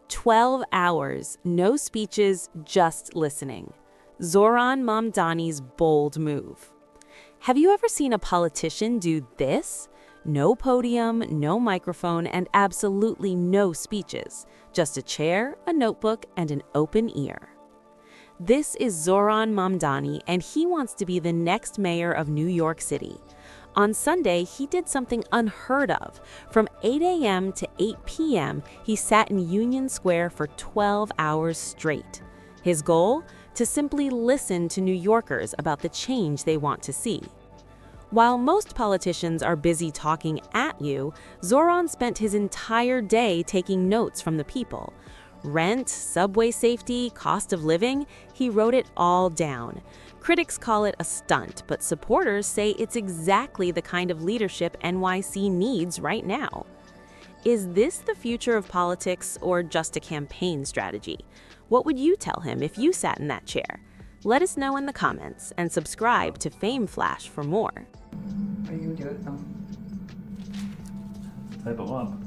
12 hours, no speeches, just listening. Zohran Mamdani's bold move. Have you ever seen a politician do this? No podium, no microphone, and absolutely no speeches. Just a chair, a notebook, and an open ear. This is Zohran Mamdani, and he wants to be the next mayor of New York City. On Sunday, he did something unheard of. From 8 a.m. to 8 p.m., he sat in Union Square for 12 hours straight. His goal? To simply listen to New Yorkers about the change they want to see. While most politicians are busy talking at you, Zohran spent his entire day taking notes from the people. Rent, subway safety, cost of living, he wrote it all down. Critics call it a stunt, but supporters say it's exactly the kind of leadership NYC needs right now. Is this the future of politics or just a campaign strategy? What would you tell him if you sat in that chair? Let us know in the comments and subscribe to FameFlash for more. Are you doing? Type them up.